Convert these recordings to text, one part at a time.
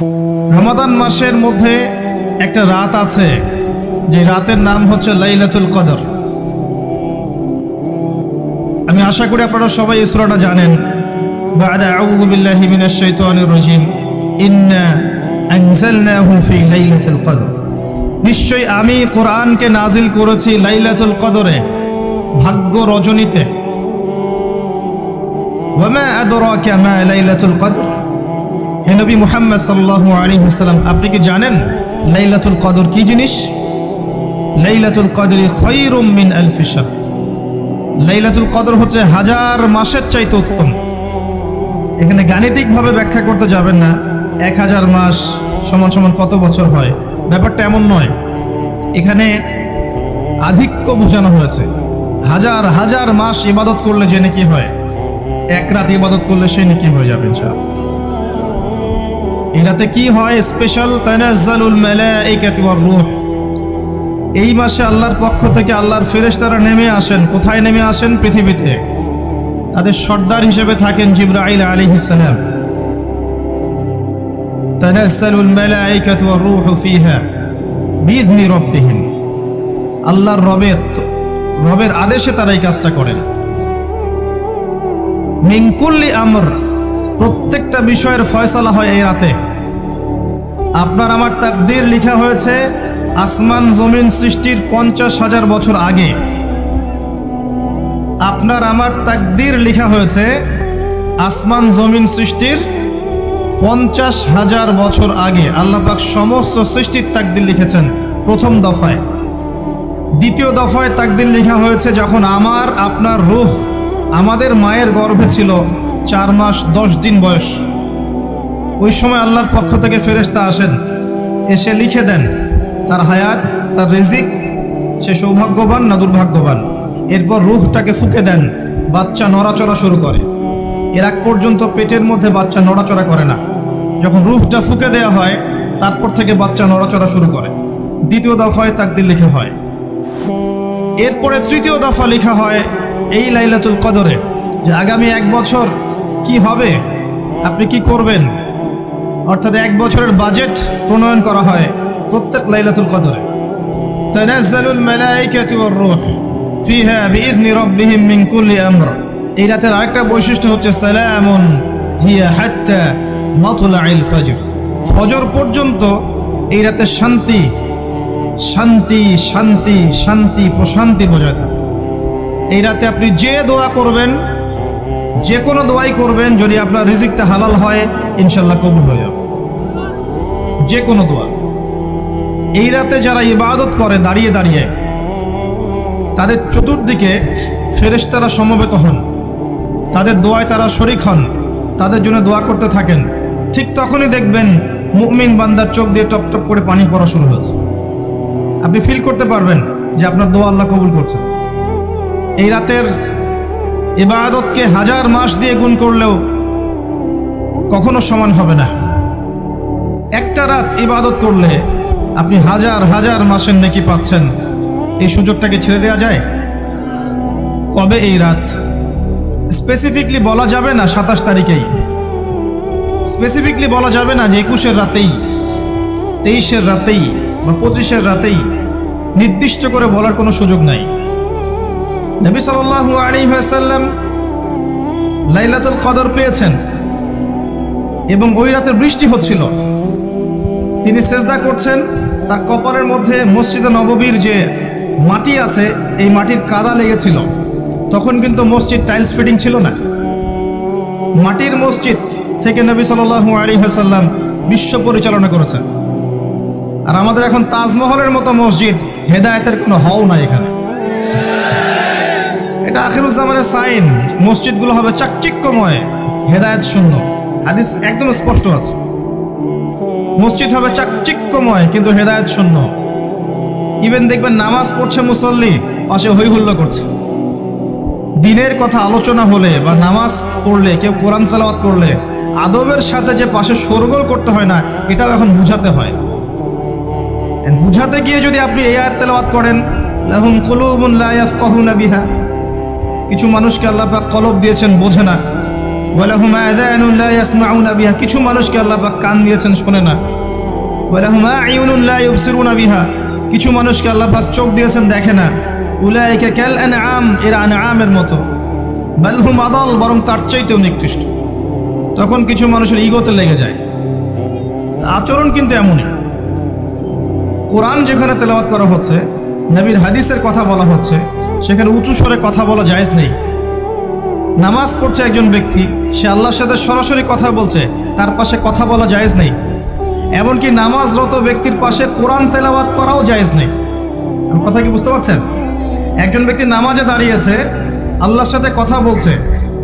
রমাদান মাসের মধ্যে একটা রাত আছে, যে রাতের নাম হচ্ছে লাইলাতুল কদর। আমি আশা করি আপনারা সবাই এই সূরাটা জানেন। বা'দা আউযু বিল্লাহি মিনাশ শাইতানির রাজীম, ইন্না আনজালনাহু ফি লাইলাতুল কদর। নিশ্চয়ই আমি কোরআনকে নাজিল করেছি লাইলাতুল কদরে, ভাগ্য রজনীতে। ওয়া মা আদরাকা মা লাইলাতুল কদর। হে নবী মুহাম্মদ সাল্লাল্লাহু আলাইহি ওয়াসাল্লাম, আপনি কি জানেন লাইলাতুল কদর কি জিনিস? লাইলাতুল কদরি খায়রুম মিন আলফি শাহর। লাইলাতুল কদর হচ্ছে হাজার মাসের চাইতে উত্তম। এখানে গাণিতিকভাবে ব্যাখ্যা করতে যাবেন না 1000 মাস সমান সমান কত বছর হয়, ব্যাপারটা এমন নয়। এখানে আধিক্য বোঝানো হয়েছে। হাজার হাজার মাস ইবাদত করলে যে নেকি হয়, এক রাত ইবাদত করলে সে নেকি হয়ে যাবে ইনশাআল্লাহ। এই রাতে কি হয়? স্পেশাল তানাজ্জালুল মালাইকাতু ওয়ার রূহ। এই মাসে আল্লাহর পক্ষ থেকে আল্লাহর ফেরেশতারা নেমে আসেন। কোথায় নেমে আসেন? পৃথিবীতে। তাদের সর্দার হিসেবে থাকেন জিবরাইল আলাইহিস সালাম। তানাজ্জালুল মালাইকাতু ওয়ার রূহু ফিহা বিইذনি রাব্বিহিম। আল্লাহর রবের আদেশে তারা এই কাজটা করেন। মিন কুল্লি আমর, প্রত্যেকটা বিষয়ের ফয়সালা হয় এই রাতে। আপনার আমার তাকদীর লেখা হয়েছে আসমান জমিন সৃষ্টির 50,000 বছর আগে। আপনার আমার তাকদীর লেখা হয়েছে আসমান জমিন সৃষ্টির 50,000 বছর আগে। আল্লাহ পাক সমস্ত সৃষ্টির তাকদীর লিখেছেন প্রথম দফায়। দ্বিতীয় দফায় তাকদীর লেখা হয়েছে যখন আমার আপনার রূহ আমাদের মায়ের গর্ভে ছিল 4 মাস 10 দিন বয়স। ওই সময় আল্লাহর পক্ষ থেকে ফেরেশতা আসেন, এসে লিখে দেন তার হায়াত, তার রিজিক, সে সৌভাগ্যবান না দুর্ভাগ্যবান। এরপর রূহটাকে ফুঁকে দেন, বাচ্চা নড়াচড়া শুরু করে। এর আগ পর্যন্ত পেটের মধ্যে বাচ্চা নড়াচড়া করে না। যখন রূহটা ফুঁকে দেওয়া হয়, তারপর থেকে বাচ্চা নড়াচড়া শুরু করে। দ্বিতীয় দফায় তাকদীর লেখা হয়। এরপরে তৃতীয় দফা লেখা হয় এই লাইলাতুল কদরে, যে আগামী 1 বছর কি হবে, আপনি কি করবেন। অর্থাৎ 1 বছরের বাজেট প্রণয়ন করা হয় প্রত্যেক লাইলাতুল কদরে। তানাজ্জালুল মালাইকাতু ওয়ার রূহ ফিহা বিইذনি রাব্বিহিম মিন কুল্লি আমর। এই রাতের আরেকটা বৈশিষ্ট্য হচ্ছে সালামুন হিয়া হাত্তা মাতলাইল ফজর। ফজর পর্যন্ত এই রাতে শান্তি শান্তি শান্তি শান্তি প্রশান্তি বজায় থাকে। এই রাতে আপনি যে দোয়া করবেন, যে কোনো দোয়াই করবেন, যদি আপনার রিজিকটা হালাল হয় ইনশাল্লাহ কবুল হয়ে যাবে। যে কোনো দোয়া। এই রাতে যারা ইবাদত করে দাঁড়িয়ে দাঁড়িয়ে, তাদের চতুর্দিকে ফেরেশতারা সমবেত হন, তাদের দোয়ায় তারা শরীক হন, তাদের জন্য দোয়া করতে থাকেন। ঠিক তখনই দেখবেন মুমিন বান্দার চোখ দিয়ে টপ টপ করে পানি পড়া শুরু হয়েছে। আপনি ফিল করতে পারবেন যে আপনার দোয়া আল্লাহ কবুল করছেন। এই রাতের ইবাদতকে 1000 মাস দিয়ে গুণ করলেও কখনো সমান হবে না। একটা রাত ইবাদত করলে আপনি হাজার হাজার মাসের নেকি পাচ্ছেন। এই সুযোগটাকে ছেড়ে দেওয়া যায়? কবে এই রাত স্পেসিফিকলি বলা যাবে না 27 তারিখেই, স্পেসিফিকলি বলা যাবে না যে 21-এর রাতেই, 23-এর রাতেই বা 25-এর রাতেই। নির্দিষ্ট করে বলার কোনো সুযোগ নাই। নবী সাল্লাল্লাহু আলাইহি ওয়াসাল্লাম লাইলাতুল কদর পেয়েছেন এবং ওই রাতে বৃষ্টি হচ্ছিল। তিনি সেজদা করছেন, তার কপালের মধ্যে মসজিদে নববীর যে মাটি আছে এই মাটির কাদা লেগেছিল। তখন কিন্তু মসজিদ টাইলস ফিটিং ছিল না। মাটির মসজিদ থেকে নবী সাল্লাল্লাহু আলাইহি ওয়াসাল্লাম বিশ্ব পরিচালনা করেছেন। আর আমাদের এখন তাজমহলের মতো মসজিদ, হেদায়েতের কোনো হও নাই এখানে। এটা আখিরুজ্জামানের সাইন। মসজিদগুলো হবে চাকচিক্যময়, হেদায়েত শূন্য। হাদিস একদম স্পষ্ট আছে, মসজিদ হবে চাকচিক্যময় কিন্তু হেদায়েত শূন্য। ইভেন দেখবেন নামাজ পড়ছে মুসল্লি, পাশে হই হুল্লো করছে। দিনের কথা আলোচনা হলে বা নামাজ পড়লে, কেউ কোরআন তেলাওয়াত করলে আদবের সাথে যে পাশে শোরগোল করতে হয় না, এটাও এখন বুঝাতে হয়। বুঝাতে গিয়ে যদি আপনি এই আয়াত তেলাওয়াত করেন, লাহুম কুলুবুন লা ইয়াফকাহুনা বিহা, কিছু মানুষকে আল্লাহ পাক কলব দিয়েছেন, বোঝে না। ওয়ালাহুম আযানুন লা ইয়াসমাউনা বিহা, কিছু মানুষকে আল্লাহ পাক কান দিয়েছেন, শোনে না। ওয়ালাহুম আ'য়ুনুন লা ইউবসিরুনা বিহা, কিছু মানুষকে আল্লাহ পাক চোখ দিয়েছেন, দেখে না। উলাইকা কাল আনআম, এরা আনআমের মতো। বাল হুম আদাল, বরং তার চাইতেও নিকৃষ্ট। তখন কিছু মানুষের ইগোতে লেগে যায়। আচরণ কিন্তু এমনই। কোরআন যেখানে তেলাওয়াত করা হচ্ছে, নবীর হাদিসের কথা বলা হচ্ছে, সেখানে উঁচু স্বরে কথা বলা জায়েজ নেই। নামাজ পড়ছে একজন ব্যক্তি, সে আল্লাহর সাথে সরাসরি কথা বলছে, তার পাশে কথা বলা জায়েজ নেই। এমনকি নামাজরত ব্যক্তির পাশে কোরআন তেলাওয়াত করাও জায়েজ নেই। আমার কথা কি বুঝতে পারছেন? একজন ব্যক্তি নামাজে দাঁড়িয়েছে, আল্লাহর সাথে কথা বলছে,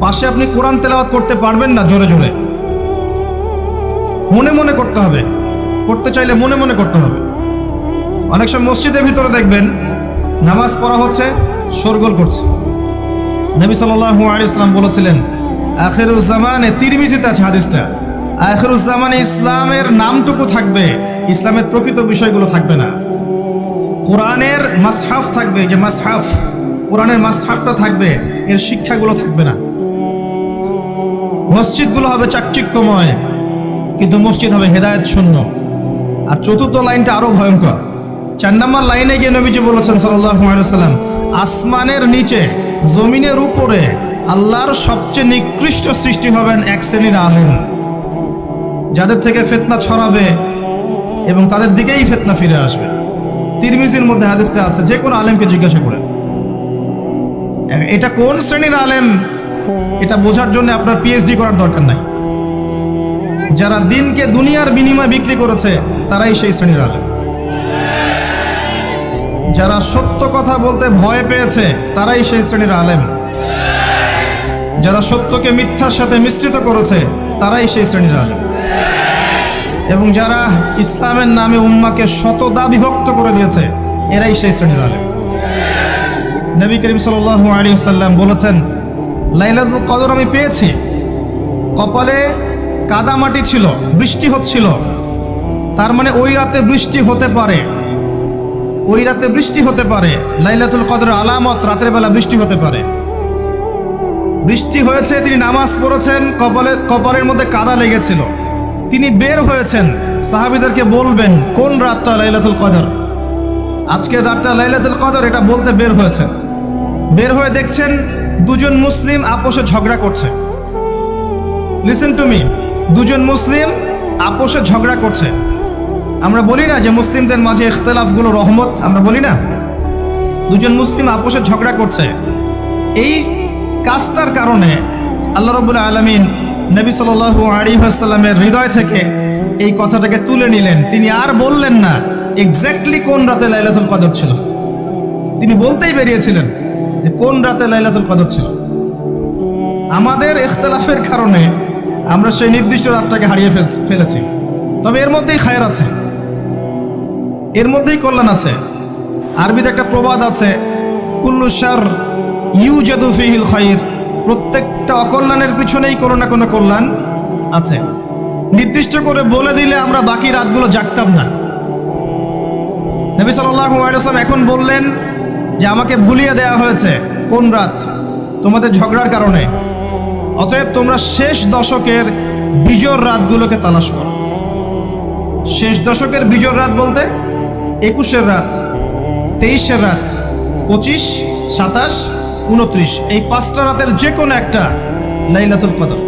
পাশে আপনি কোরআন তেলাওয়াত করতে পারবেন না জোরে জোরে। মনে মনে করতে হবে, করতে চাইলে মনে মনে করতে হবে। অনেক সময় মসজিদের ভিতরে দেখবেন নামাজ পড়া হচ্ছে, শোরগোল করছে। নবী সাল্লাল্লাহু আলাইহি ওয়াসাল্লাম বলেছিলেন, আখিরুজ জামানে, তিরমিজিতে আছে হাদিসটা, আখিরুজ জামানে ইসলামের নামটুকু থাকবে, ইসলামের প্রকৃত বিষয়গুলো থাকবে না। কোরআনের মাসহাফ থাকবে, যে মাসহাফ, কোরআনের মাসহাফটা থাকবে, এর শিক্ষাগুলো থাকবে না। মসজিদগুলো হবে চাকচিক্যময়, কিন্তু মসজিদ হবে হেদায়েত শূন্য। আর চতুর্থ লাইনটা আরো ভয়ঙ্কর। 4 নম্বর লাইনে গিয়ে নবীজি বলেছেন সাল্লাল্লাহু আলাইহি ওয়াসাল্লাম, আসমানের নিচে, জমিনের উপরে আল্লাহর সবচেয়ে নিকৃষ্ট সৃষ্টি হবেন এক শ্রেণীর আলেম, যাদের থেকে ফিতনা ছড়াবে এবং তাদের দিকেই ফিতনা ফিরে আসবে। তিরমিজির মধ্যে হাদিসটা আছে, যে কোনো আলেমকে জিজ্ঞাসা করেন এটা কোন শ্রেণীর আলেম, এটা বোঝার জন্য আপনার পিএইচডি করার দরকার নাই। যারা দিনকে দুনিয়ার বিনিময়ে বিক্রি করেছে, তারাই সেই শ্রেণীর আলেম। যারা সত্য কথা বলতে ভয় পেয়েছে, তারাই সেই শ্রেণীর আলেম। যারা সত্যকে মিথ্যার সাথে মিশ্রিত করেছে, তারাই সেই শ্রেণীর আলেম। এবং যারা ইসলামের নামে উম্মাকে শতদা বিভক্ত করে দিয়েছে, এরাই সেই শ্রেণীর আলেম। নবী করিম সাল্লাল্লাহু আলাইহি ওয়াসাল্লাম বলেছেন, লাইলাতুল কদর আমি পেয়েছি, কপালে কাদামাটি ছিল, বৃষ্টি হচ্ছিল, তার মানে ওই রাতে বৃষ্টি হতে পারে, ওই রাতে বৃষ্টি হতে পারে। লাইলাতুল কদর আলামত, রাতের বেলা বৃষ্টি হতে পারে। বৃষ্টি হয়েছে, তিনি নামাজ পড়েছেন, কপালের মধ্যে কাদা লেগেছিল, তিনি বের হয়েছেন, সাহাবীদেরকে বলবেন কোন রাতটা লাইলাতুল কদর, আজকের রাতটা লাইলাতুল কদর, এটা বলতে বের হয়েছেন। বের হয়ে দেখছেন দুজন মুসলিম আপোষে ঝগড়া করছে। লিসেন টু মি, দুজন মুসলিম আপোষে ঝগড়া করছে। আমরা বলি না যে মুসলিমদের মাঝে ইখতিলাফগুলো রহমত, আমরা বলি না? দুজন মুসলিম আপোষে ঝগড়া করছে, এই কাজটার কারণে আল্লাহ রাব্বুল আলামিন নবী সাল্লাল্লাহু আলাইহি ওয়াসাল্লামের হৃদয় থেকে এই কথাটাকে তুলে নিলেন। তিনি আর বললেন না এক্স্যাক্টলি কোন রাতে লাইলাতুল কদর ছিল, তিনি বলতেই বেরিয়েছিলেন যে কোন রাতে লাইলাতুল কদর ছিল। আমাদের ইখতিলাফের কারণে আমরা সেই নির্দিষ্ট রাতটাকে হারিয়ে ফেলেছি। তবে এর মধ্যেই খায়ের আছে, এর মধ্যেই কল্যাণ আছে। আরবিতে একটা প্রবাদ আছে, কুল্লু শার ইউজাদু ফিহিল খায়র, প্রত্যেকটা অকল্যাণের পিছনেই কোনো না কোনো কল্যাণ আছে। নির্দিষ্ট করে বলে দিলে আমরা বাকি রাতগুলো জাগতাম না। নবী সাল্লাল্লাহু আলাইহি ওয়াসাল্লাম এখন বললেন যে আমাকে ভুলিয়ে দেওয়া হয়েছে কোন রাত, তোমাদের ঝগড়ার কারণে। অতএব তোমরা শেষ দশকের বিজোড় রাতগুলোকে তালাশ করো। শেষ দশকের বিজোড় রাত বলতে 21-এর রাত, 23-এর রাত, 25, 27, 29, এই 5টা রাতের যে কোনো একটা লাইলাতুল কদর।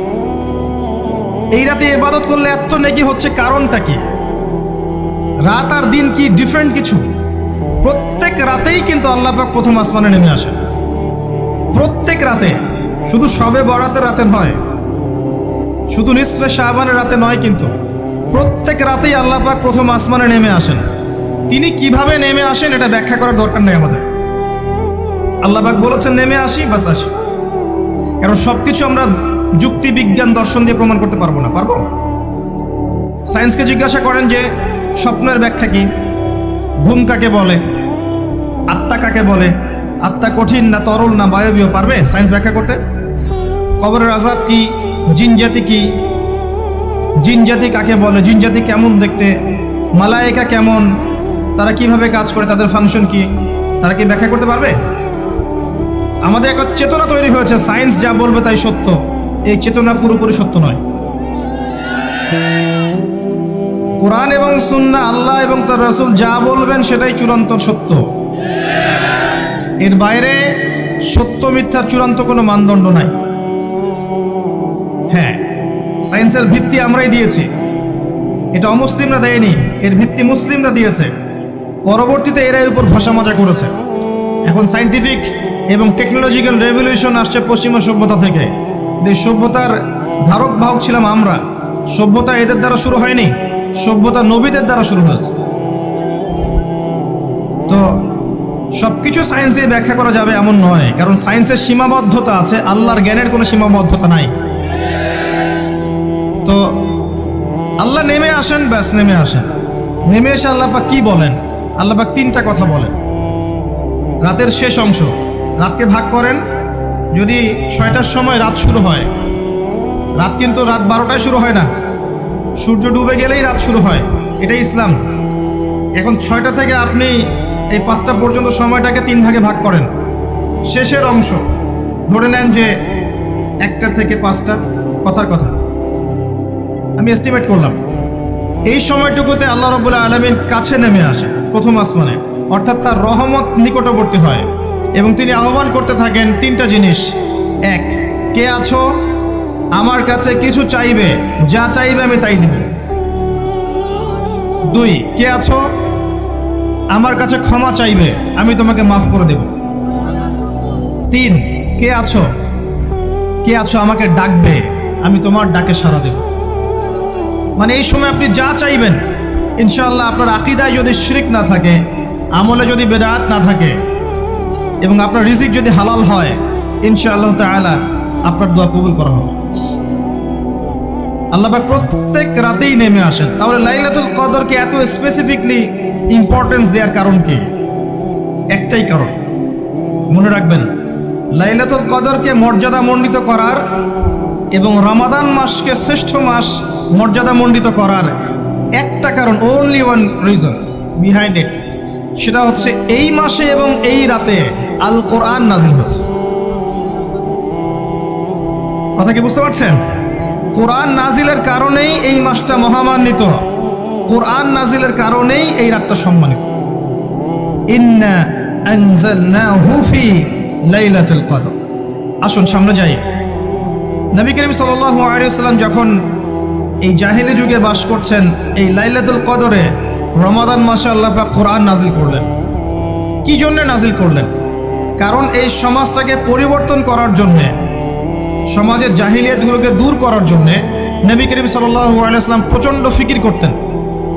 এই রাতে ইবাদত করলে এত নেকি হচ্ছে, কারণটা কি? রাত আর দিন কি ডিফারেন্ট কিছু? প্রত্যেক রাতেই কিন্তু আল্লাহ পাক প্রথম আসমানে নেমে আসেন, প্রত্যেক রাতে, শুধু শবে বরাতের রাতে নয়, শুধু নিসফে শাবানের রাতে নয়, কিন্তু প্রত্যেক রাতেই আল্লাহ পাক প্রথম আসমানে নেমে আসেন। তিনি কিভাবে নেমে আসেন এটা ব্যাখ্যা করার দরকার নেই আমাদের। আল্লাহ পাক বলেছেন নেমে আসি, বাস আসি। কারণ সবকিছু আমরা যুক্তি, বিজ্ঞান, দর্শন দিয়ে প্রমাণ করতে পারবো না। পারবো? সায়েন্সকে জিজ্ঞাসা করেন যে স্বপ্নের ব্যাখ্যা কি, ঘুম কাকে বলে, আত্মা কাকে বলে, আত্মা কঠিন না তরল না বায়বীয়, পারবে সায়েন্স ব্যাখ্যা করতে? কবরের আযাব কি, জিন জাতি কি, জিন জাতি কাকে বলে, জিন জাতি কেমন দেখতে, মালায়েকা কেমন, তারা কিভাবে কাজ করে, তাদের ফাংশন কি, তারা কি ব্যাখ্যা করতে পারবে? আমাদের একটা চেতনা তৈরি হয়েছে, সায়েন্স যা বলবে তাই সত্য, এই চেতনা পুরোপুরি সত্য নয়। কোরআন এবং সুন্নাহ, আল্লাহ এবং তার রাসূল যা বলবেন সেটাই চূড়ান্ত সত্য। এর বাইরে সত্য মিথ্যার চূড়ান্ত কোনো মানদণ্ড নাই। হ্যাঁ, সায়েন্সের ভিত্তি আমরাই দিয়েছি, এটা অমুসলিমরা দেয়নি, এর ভিত্তি মুসলিমরা দিয়েছে। পরবর্তীতে এরা এর উপর ঘষা মাজা করেছে। এখন সায়েন্টিফিক এবং টেকনোলজিক্যাল রেভলিউশন আসছে পশ্চিমা সভ্যতা থেকে। এই সভ্যতার ধারক বাহক ছিলাম আমরা। সভ্যতা এদের দ্বারা শুরু হয়নি, সভ্যতা নবীদের দ্বারা শুরু হয়েছে। তো সবকিছু সায়েন্স দিয়ে ব্যাখ্যা করা যাবে এমন নয়, কারণ সায়েন্সের সীমাবদ্ধতা আছে, আল্লাহর জ্ঞানের কোনো সীমাবদ্ধতা নাই। তো আল্লাহ নেমে আসেন, ব্যাস নেমে আসেন। নেমে এসে আল্লাহ পাক কি বলেন? আল্লাহ পাক তিনটা কথা বলেন। রাতের শেষ অংশ, রাতকে ভাগ করেন। যদি 6টার সময় রাত শুরু হয়, রাত কিন্তু রাত 12টায় শুরু হয় না, সূর্য ডুবে গেলেই রাত শুরু হয়, এটাই ইসলাম। এখন 6টা থেকে আপনি এই 5টা পর্যন্ত সময়টাকে 3 ভাগে ভাগ করেন। শেষের অংশ ধরে নেন যে 1টা থেকে 5টা, কথার কথা আমি এস্টিমেট করলাম। এই সময়টুকুতে আল্লাহ রাব্বুল আলামিন কাছে নেমে আসে প্রথম আসমানে, অর্থাৎ তার রহমত নিকটবর্তী হয় এবং তিনি আহ্বান করতে থাকেন 3টা জিনিস। 1, কে আছো? আমার কাছে কিছু চাইবে, যা চাইবে আমি তাই দিব। 2, কে আছো? আমার কাছে ক্ষমা চাইবে, আমি তোমাকে মাফ করে দেব। 3, কে আছো? কে আছো আমাকে ডাকবে, আমি তোমার ডাকে সাড়া দেব। মানে এই সময় আপনি যা চাইবেন, ইনশাআল্লাহ আপনার আকীদায় যদি শিরক না থাকে, আমলে যদি বেদাত না থাকে এবং আপনার রিজিক যদি হালাল হয়, ইনশাআল্লাহ তাআলা আপনার দোয়া কবুল করা হবে। আল্লাহ পাক প্রত্যেক রাতেই নেমে আসেন। তাহলে লাইলাতুল কদরকে এত স্পেসিফিকলি ইম্পর্টেন্স দেওয়ার কারণ কি? একটাই কারণ, মনে রাখবেন, লাইলাতুল কদরকে মর্যাদামণ্ডিত করার এবং রমাদান মাসকে শ্রেষ্ঠ মাস মর্যাদামণ্ডিত করার একটা কারণ, only one reason behind it, সেটা হচ্ছে এই মাসে এবং এই রাতে আল কোরআন নাজিল হয়েছে। কথা কি বুঝতে পারছেন? কোরআন নাজিলের কারণেই এই মাসটা মহামান্বিত, কোরআন নাজিলের কারণেই এই রাতটা সম্মানিত। ইন্না আনজালনাহু ফি লাইলাতুল কদর। আসুন সামনে যাই। নবী করিম সাল্লাল্লাহু আলাইহি ওয়াসাল্লাম যখন এই জাহেলি যুগে বাস করছেন, এই লাইলাতুল কদরে রমাদান মাসে আল্লাহ পাক কোরআন নাজিল করলেন। কি জন্য নাজিল করলেন? কারণ এই সমাজটাকে পরিবর্তন করার জন্যে, সমাজের জাহিলিয়াতগুলোকে দূর করার জন্যে নবী করিম সাল্লাল্লাহু আলাইহি ওয়াসাল্লাম প্রচণ্ড ফিকির করতেন।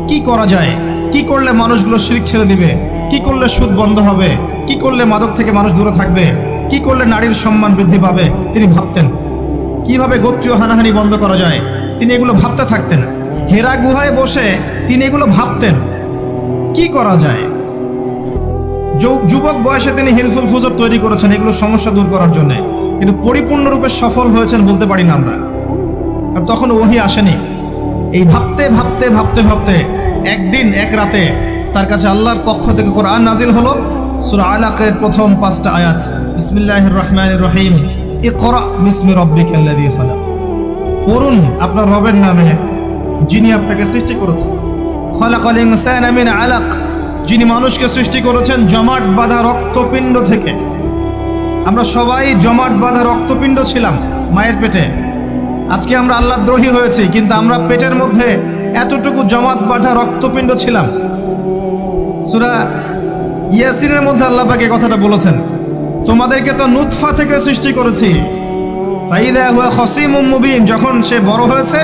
কি করা যায়, কি করলে মানুষগুলো শিরক ছেড়ে দিবে, কি করলে সুদ বন্ধ হবে, কি করলে মাদক থেকে মানুষ দূরে থাকবে, কি করলে নারীর সম্মান বৃদ্ধি পাবে। তিনি ভাবতেন কিভাবে গোত্রীয় হানাহানি বন্ধ করা যায়, তিনি এগুলো ভাবতে থাকতেন। হেরা গুহায় বসে তিনি এগুলো ভাবতেন কি করা যায়। যুবক বয়সে তিনি হিলফুল ফুজুর তৈরি করেছেন এগুলো সমস্যা দূর করার জন্য, কিন্তু পরিপূর্ণরূপে সফল হয়েছেন বলতে পারি না আমরা, কারণ তখন ওহী আসেনি। এই ভাবতে ভাবতে ভাবতে ভাবতে একদিন এক রাতে তার কাছে আল্লাহর পক্ষ থেকে কোরআন নাজিল হলো। সূরা আলাকের প্রথম 5টা আয়াত, বিসমিল্লাহির রহমানির রহিম, ইকরা বিসমি রাব্বিকাল্লাযী খালাক। পড়ুন আপনার রবের নামে, যিনি আপনাকে সৃষ্টি করেছেন। খালাকাল ইনসানা মিন আলাক, যিনি মানুষকে সৃষ্টি করেছেন জমাট বাঁধা রক্তপিণ্ড থেকে। আমরা সবাই জমাট বাঁধা রক্তপিণ্ড ছিলাম মায়ের পেটে। আজকে আমরা আল্লাহদ্রোহী হয়েছি, কিন্তু আমরা পেটের মধ্যে এতটুকু জমাট বাঁধা রক্তপিণ্ড ছিলাম। সূরা ইয়াসিনের মধ্যে আল্লাহ পাক এই কথাটা বলেছেন, তোমাদেরকে তো নুতফা থেকে সৃষ্টি করেছি, ফাইদা হুয়া খসিমুম মুবিন, যখন সে বড় হয়েছে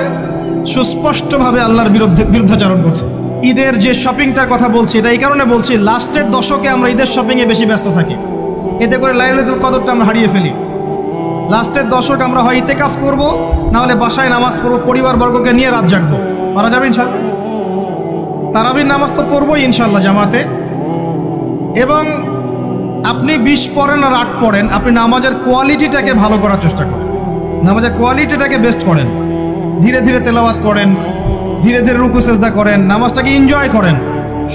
সুস্পষ্টভাবে আল্লাহর বিরুদ্ধাচরণ করছে। ঈদের যে শপিংটার কথা বলছি, এটা এই কারণে বলছি, লাস্টের দশকে আমরা ঈদের শপিংয়ে বেশি ব্যস্ত থাকি, এতে করে লাইলাতুল কদরটা আমরা হারিয়ে ফেলি। লাস্টের দশক আমরা হয় ইতেকাফ করব, না হলে বাসায় নামাজ পড়বো, পরিবারবর্গকে নিয়ে রাত জাগবো। পারা যাবে ইনশাআল্লাহ? তারাবির নামাজ তো পড়বোই ইনশাআল্লাহ জামাতে। এবং আপনি 20 পড়েন আর 8 পড়েন, আপনি নামাজের কোয়ালিটিটাকে ভালো করার চেষ্টা করেন, নামাজের কোয়ালিটিটাকে বেস্ট করেন, ধীরে ধীরে তেলাওয়াত করেন, ধীরে ধীরে রুকু সেজদা করেন, নামাজটাকে এনজয় করেন,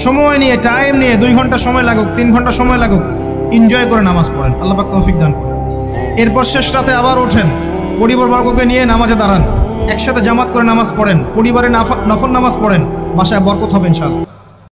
সময় নিয়ে, টাইম নিয়ে, 2 ঘন্টা সময় লাগুক, 3 ঘন্টা সময় লাগুক, এনজয় করে নামাজ পড়েন। আল্লাহ পাক তৌফিক দান করেন। এরপর শেষ রাতে আবার ওঠেন, পরিবারবর্গকে নিয়ে নামাজে দাঁড়ান, একসাথে জামাত করে নামাজ পড়েন, পরিবারে নফল নামাজ পড়েন, বাসায় বরকত হবে ইনশাআল্লাহ।